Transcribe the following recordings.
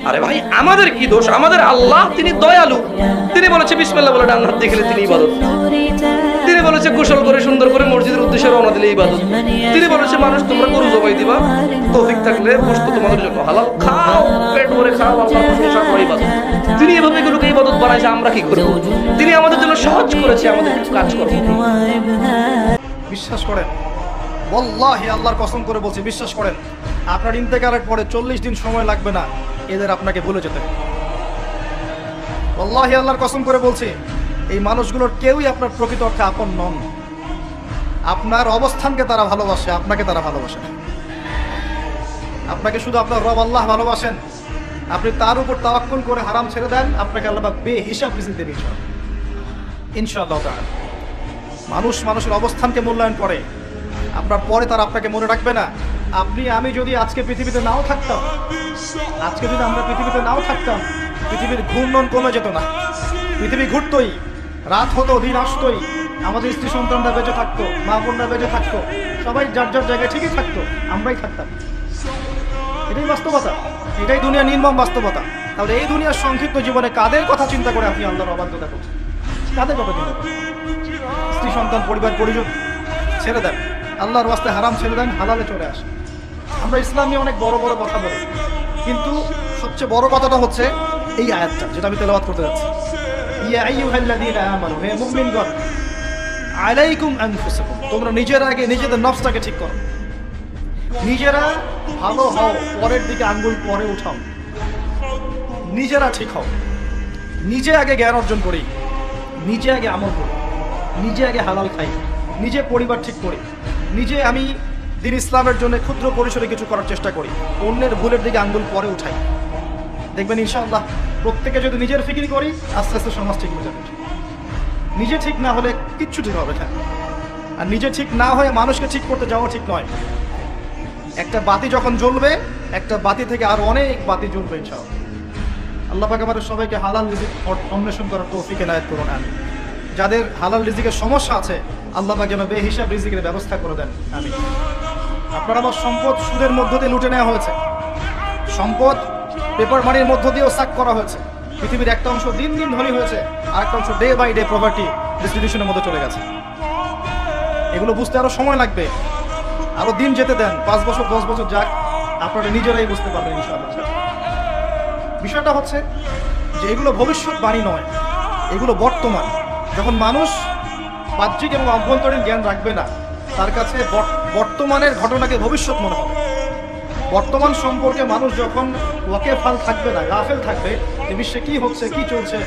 আরে ভাই আমাদের কি দোষ? আমাদের আল্লাহ তিনি দয়ালু। তিনি বলেছে বিসমিল্লাহ বলে ডান হাত দিয়ে খেলে তিনি ইবাদত। তিনি বলেছে গোসল করে সুন্দর করে মসজিদের উদ্দেশ্যে রওনা দিলে ইবাদত। তিনি বলেছে মানুষ তোমরা গরু জবাই দিবা, তৌফিক থাকলে বস্তু তোমাদের জন্য হালাল, খাও পেট ভরে খাও, আল্লাহর প্রশংসা করো, ইবাদত। তিনি এভাবে এগুলোকে ইবাদত বানাইছে, আমরা কি করব? তিনি আমাদের জন্য সহজ করেছে, আমাদের কিছু কাজ করব। বিশ্বাস করেন, ওয়াল্লাহি আল্লাহর কসম করে বলছি, বিশ্বাস করেন আপনার ইন্তেকালের পরে 40 দিন সময় লাগবে না এদের আপনাকে ভুলে যেতে। ওয়াল্লাহি আল্লাহর কসম করে বলছি, এই মানুষগুলোর কেউই আপনার প্রকৃত অর্থে আপন নন। আপনার অবস্থানকে তারা ভালোবাসে, আপনাকে তারা ভালোবাসে। আপনাকে শুধু আপনার রব আল্লাহ ভালোবাসেন। আপনি তার উপর তাওয়াক্কুল করে হারাম ছেড়ে দেন, আপনাকে আল্লাহ বেহিসাব রিজিক দেবে ইনশাআল্লাহ তাআলা। মানুষ মানুষের অবস্থানকে মূল্যায়ন করে, আপনার পরে তারা আপনাকে মনে রাখবে না। আপনি আমি যদি আজকে পৃথিবীতে নাও থাকতাম, আজকে যদি আমরা পৃথিবীতে নাও থাকতাম, পৃথিবীর ঘূর্ণন কমে যেত না। পৃথিবী ঘুরতই, রাত হতো, দিন আসতোই, আমাদের স্ত্রী সন্তানরা বেঁচে থাকতো, মা বোনরা বেঁচে থাকতো, সবাই যার যার জায়গায় ঠিকই থাকতো, আমরাই থাকতাম। এটাই বাস্তবতা, এটাই দুনিয়ার নির্মম বাস্তবতা। তাহলে এই দুনিয়ার সংক্ষিপ্ত জীবনে কাদের কথা চিন্তা করে আপনি আল্লাহর অবাধ্যতা করছেন? কাদের কথা চিন্তা করেন? স্ত্রী সন্তান পরিবার পরিজন ছেড়ে দেন, আল্লাহর ওয়াস্তে হারাম ছেড়ে দেন, হালালে চলে আসেন। আমরা ইসলাম নিয়ে অনেক বড় বড় কথা বলি, কিন্তু সবচেয়ে বড় কথাটা হচ্ছে এই আয়াতটা যেটা আমি তেলাওয়াত করতে যাচ্ছি। ইয়া আইয়ুহাল্লাযীনা আমানু, হে মুমিনগণ, আলাইকুম আনফুসাকুম, তোমরা নিজের আগে নিজেদের নফসটাকে ঠিক করো। নিজেরা ভালো হও, পরের দিকে আঙ্গুল পরে উঠাও। নিজেরা ঠিক হও, নিজে আগে জ্ঞান অর্জন করি, নিজে আগে আমল করি, নিজে আগে হালাল খাই, নিজে পরিবার ঠিক করি, নিজে আমি দ্বীন ইসলামের জন্য ক্ষুদ্র পরিসরে কিছু করার চেষ্টা করি, অন্যের ভুলের দিকে আঙ্গুল পরে উঠাই। দেখবেন ইনশাআল্লাহ প্রত্যেকে যদি নিজের ফিকির করি, আস্তে আস্তে সমাজ ঠিক হয়ে যাবে। নিজে ঠিক না হলে কিচ্ছু ঠিক হবে না। আর নিজে ঠিক না হয়ে মানুষকে ঠিক করতে যাওয়া ঠিক নয়। একটা বাতি যখন জ্বলবে, একটা বাতি থেকে আরো অনেক বাতি জ্বলবে ইনশাআল্লাহ। আল্লাহ পাক আমাদের সবাইকে হালাল রিজিক অন্বেষণ করার তৌফিক এনায়েত করুন। আমি যাদের হালাল রিজিকের সমস্যা আছে, আল্লাহ পাক যেন বেহিসাব রিজিকের ব্যবস্থা করে দেন। আমি আপনার আমার সম্পদ সুদের মধ্য দিয়ে লুটে নেওয়া হয়েছে, সম্পদ পেপার মানির মধ্য দিয়েও সাক করা হয়েছে। পৃথিবীর একটা অংশ দিন দিন ধনী হয়েছে, আর একটা অংশ ডে বাই ডে প্রপার্টি ডিস্ট্রিবিউশনের মধ্যে চলে গেছে। এগুলো বুঝতে আরো সময় লাগবে, আরো দিন যেতে দেন, 5 বছর 10 বছর যাক, আপনারা নিজেরাই বুঝতে পারবেন ইনশাআল্লাহ। বিষয়টা হচ্ছে যে এগুলো ভবিষ্যৎবাণী নয়, এগুলো বর্তমান। যখন মানুষ বাহ্যিক এবং অভ্যন্তরীণ জ্ঞান রাখবে না, তার কাছে বর্তমানের ঘটনাকে ভবিষ্যৎ মনে হবে। বর্তমান সম্পর্কে মানুষ যখন ওয়াকেফাল থাকবে না, গাফেল থাকবে যে বিশ্বে কি হচ্ছে, কি চলছে,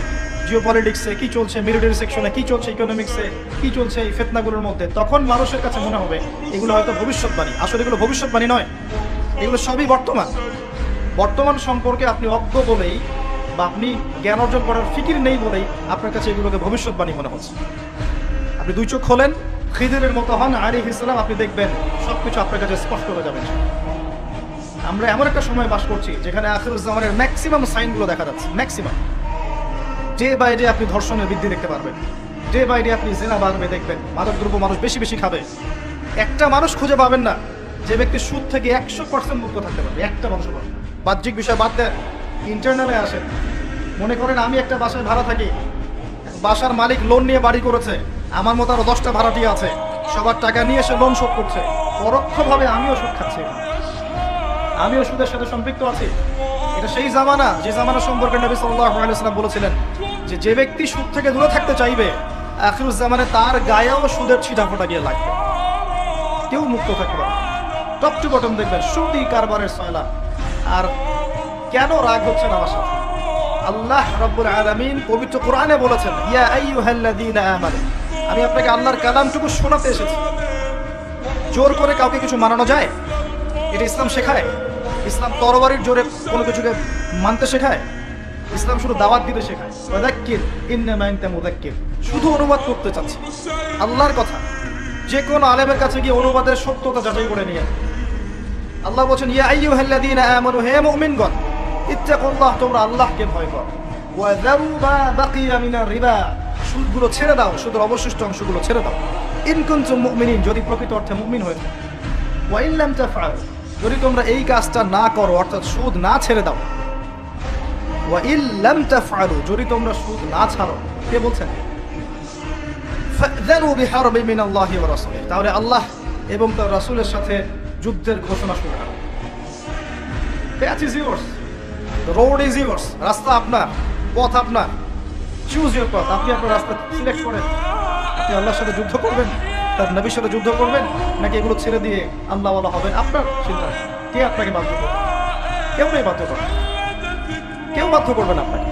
জিওপলিটিক্সে কি চলছে, মিলিটারি সেকশনে কি চলছে, ইকোনমিক্সে কি চলছে, এই ফিতনাগুলোর মধ্যে, তখন মানুষের কাছে মনে হবে এগুলো হয়তো ভবিষ্যৎবাণী। আসলে এগুলো ভবিষ্যৎবাণী নয়, এগুলো সবই বর্তমান। বর্তমান সম্পর্কে আপনি অজ্ঞ বলেই বা আপনি জ্ঞান অর্জন করার ফিকির নেই বলেই আপনার কাছে এগুলোকে ভবিষ্যৎবাণী মনে হচ্ছে। আপনি দুই চোখ খোলেন, খিদিরের মতো হন আলাইহিস সালাম, আপনি দেখবেন সবকিছু আপনার কাছে স্পষ্ট হয়ে যাবে। আমরা এমন একটা সময় বাস করছি যেখানে আখিরুজ জামানের ম্যাক্সিমাম সাইনগুলো দেখা যাচ্ছে। ম্যাক্সিমাম ডে বাই ডে আপনি ধর্ষণের বৃদ্ধি দেখতে পারবেন, ডে বাই ডে আপনি জিনা বাড়বে দেখবেন, মাদকদ্রব্য মানুষ বেশি বেশি খাবে। একটা মানুষ খুঁজে পাবেন না যে ব্যক্তি সুদ থেকে 100% মুক্ত থাকতে পারবে, একটা মানুষ পাবেন। বাহ্যিক বিষয় বাদ দেন, ইন্টারনালে আসেন। মনে করেন আমি একটা বাসায় ভাড়া থাকি, বাসার মালিক লোন নিয়ে বাড়ি করেছে, আমার মতো আরো 10টা ভাড়াটি আছে, সবার টাকা নিয়ে এসে লোন শোধ করছে, পরোক্ষভাবে আমিও সুদ খাচ্ছি, আমিও সুদের সাথে সম্পৃক্ত আছি। এটা সেই জামানা যে জামানা সম্পর্কে নবী সাল্লাল্লাহু আলাইহি ওয়াসাল্লাম বলেছিলেন যে যে ব্যক্তি সুদ থেকে দূরে থাকতে চাইবে, আখিরুজ জামানে তার গায়েও সুদের ছিটাফোঁটা গিয়ে লাগবে, কেউ মুক্ত থাকতে পারবে। টপ টু বটম দেখবেন সুদি কারবারের সয়লা। আর কেন রাগ হচ্ছে না আমার সাথে? আল্লাহ রাব্বুল আলামিন পবিত্র কোরআনে বলেছেন, ইয়া আইয়ুহাল্লাযীনা আমানু, আমি আপনাকে আল্লাহর কালামটুকু শোনাতে এসেছি। জোর করে কাউকে কিছু মানানো যায়? এটা ইসলাম শেখায়? ইসলাম তরবারির জোরে কোনো কিছুকে মানতে শেখায়? ইসলাম শুধু দাওয়াত দিতে শেখায়। ওয়াযাক্কির ইন্নামা আনতা মুযাক্কির, শুধু অনুবাদ করতে চাচ্ছি আল্লাহর কথা। যে কোনো আলেমের কাছে গিয়ে অনুবাদের সত্যতা যাচাই করে নিয়ে আল্লাহ বলছেন, ইয়া আইয়ুহাল্লাযীনা আমানু, হে মুমিনগণ, ইত্তাকুল্লাহ, তোমরা আল্লাহকে ভয় করো, ওয়া যারু মা বাকিয়া মিনার রিবা, সুদগুলো ছেড়ে দাও, সুদের অবশিষ্ট অংশগুলো ছেড়ে দাও। ইন কুনতুম মুমিনিন, যদি প্রকৃত অর্থে মুমিন হয়ে থাকো। ওয়া ইন লাম তাফআলু, যদি তোমরা এই কাজটা না করো, অর্থাৎ সুদ না ছেড়ে দাও, ওয়া ইল্লাম তাফআলু, যদি তোমরা সুদ না ছাড়ো, কে বলছেন? ফাযযানু বিহারবিন মিনাল্লাহি ওয়া রাসূলিহি, তাহলে আল্লাহ এবং তার রাসূলের সাথে যুদ্ধের ঘোষণা শুরু করো। Path is yours, the road is yours, রাস্তা আপনার, পথ আপনার, চুজ ইউর পথ। আপনি আপনার রাস্তা সিলেক্ট করেন। আপনি আল্লাহর সাথে যুদ্ধ করবেন, তার নবীর সাথে যুদ্ধ করবেন, নাকি এগুলো ছেড়ে দিয়ে আল্লাহওয়ালা হবেন? আপনার চিন্তা। কে আপনাকে বাধ্য করবে? কেউ নেই বাধ্য করবে, কেউ বাধ্য করবেন আপনাকে।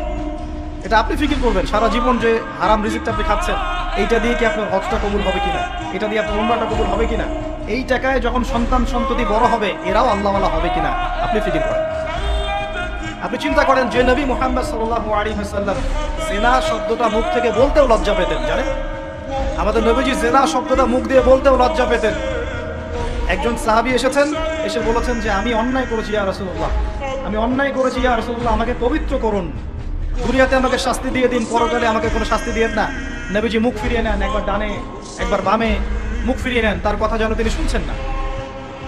এটা আপনি ফিকির করবেন সারা জীবন যে হারাম রিজিকটা আপনি খাচ্ছেন, এইটা দিয়ে কি আপনার হজটা কবুল হবে কিনা, এটা দিয়ে আপনার উমরাটা কবুল হবে কিনা, এই টাকায় যখন সন্তান সন্ততি বড় হবে এরাও আল্লাহওয়ালা হবে কিনা আপনি ফিকির করেন। আপনি চিন্তা করেন যে নবী মুহাম্মদ সাল্লাল্লাহু আলাইহি ওয়াসাল্লাম জিনা শব্দটা মুখ থেকে বলতেও লজ্জা পেতেন, জানেন? আমাদের নবীজি জিনা শব্দটা মুখ দিয়ে বলতেও লজ্জা পেতেন। একজন সাহাবী এসেছেন, এসে বলেছেন যে আমি অন্যায় করেছি ইয়া রাসূলুল্লাহ, আমি অন্যায় করেছি ইয়া রাসূলুল্লাহ, আমাকে পবিত্র করুন, দুনিয়াতে আমাকে শাস্তি দিয়ে দিন, পরকালে আমাকে কোনো শাস্তি দিয়েন না। নবীজি মুখ ফিরিয়ে নেন, একবার ডানে একবার বামে মুখ ফিরিয়ে নেন, তার কথা যেন তিনি শুনছেন না।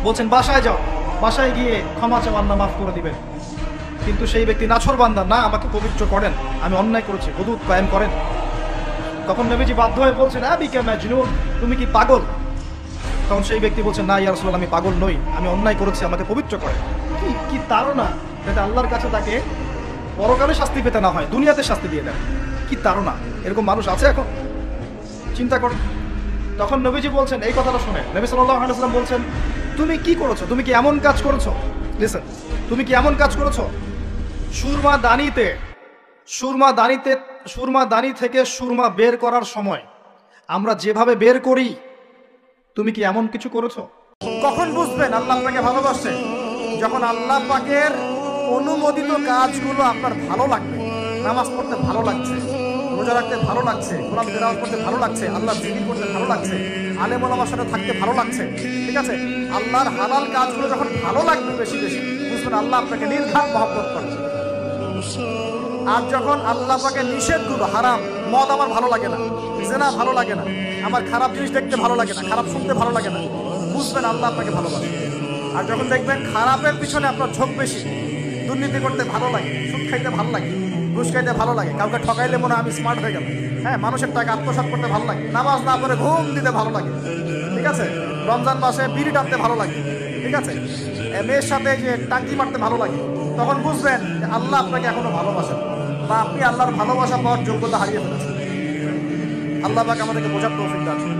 বলছেন বাসায় যাও, বাসায় গিয়ে ক্ষমা চাও, আল্লাহ মাফ করে দিবেন। কিন্তু সেই ব্যক্তি নাছোড়বান্দা, না আমাকে পবিত্র করেন, আমি অন্যায় করেছি, হুদুদ কায়েম করেন। তখন নবীজি বাধ্য হয়ে বলছেন আবিকা মাজনুন, তুমি কি পাগল? তখন সেই ব্যক্তি বলছেন না ইয়া রাসূলুল্লাহ, আমি পাগল নই, আমি অন্যায় করেছি, আমাকে পবিত্র করেন। কি তাড়না, যাতে আল্লাহর কাছে তাকে পরকালে শাস্তি পেতে না হয়, দুনিয়াতে শাস্তি দিয়ে দেন। কি তাড়না! এরকম মানুষ আছে এখন? চিন্তা করুন। তখন নবীজি বলছেন, এই কথাটা শুনে নবী সাল্লাল্লাহু আলাইহি ওয়াসাল্লাম বলছেন, তুমি কি করেছো? তুমি কি এমন কাজ করেছো? লিসেন, তুমি কি এমন কাজ করেছো? সুরমা দানি থেকে সুরমা বের করার সময় আমরা যেভাবে বের করি, তুমি কি এমন কিছু করেছো? কখন বুঝবেন আল্লাহ আপনাকে ভালোবাসে? যখন আল্লাহ পাকের অনুমোদিত কাজগুলো আপনার ভালো লাগবে। নামাজ পড়তে ভালো লাগছে, রোজা রাখতে ভালো লাগছে, কোরআন তেলাওয়াত করতে ভালো লাগছে, আল্লাহর জিকির করতে ভালো লাগছে, আলেম ওলামার সাথে থাকতে ভালো লাগছে। ঠিক আছে, আল্লাহর হালাল কাজগুলো যখন ভালো লাগবে বেশি বেশি, বুঝবেন আল্লাহ আপনাকে নির্ঘাত মহব্বত করে। আর যখন আল্লাহ পাকের নিষেধগুলো, হারাম, মদ আমার ভালো লাগে না, জেনা ভালো লাগে না, আমার খারাপ জিনিস দেখতে ভালো লাগে না, খারাপ শুনতে ভালো লাগে না, বুঝবেন আল্লাহ আপনাকে ভালোবাসে। আর যখন দেখবেন খারাপের পিছনে আপনার ঝোঁক বেশি, দুর্নীতি করতে ভালো লাগে, সুদ খাইতে ভালো লাগে, ঘুষ খাইতে ভালো লাগে, কাউকে ঠকাইলে মনে হয় আমি স্মার্ট হয়ে গেলাম, হ্যাঁ, মানুষের টাকা আত্মসাৎ করতে ভালো লাগে, নামাজ না পড়ে ঘুম দিতে ভালো লাগে, ঠিক আছে, রমজান মাসে বিড়ি টানতে ভালো লাগে, ঠিক আছে, মেয়ের সাথে যে টাঙ্কি মারতে ভালো লাগে, তখন বুঝবেন যে আল্লাহ আপনাকে এখনো ভালোবাসেন বা আপনি আল্লাহর ভালোবাসা পাওয়ার যোগ্যতা হারিয়ে ফেলেছেন। আল্লাহ পাক আমাদেরকে বোঝার তৌফিক দান করুন।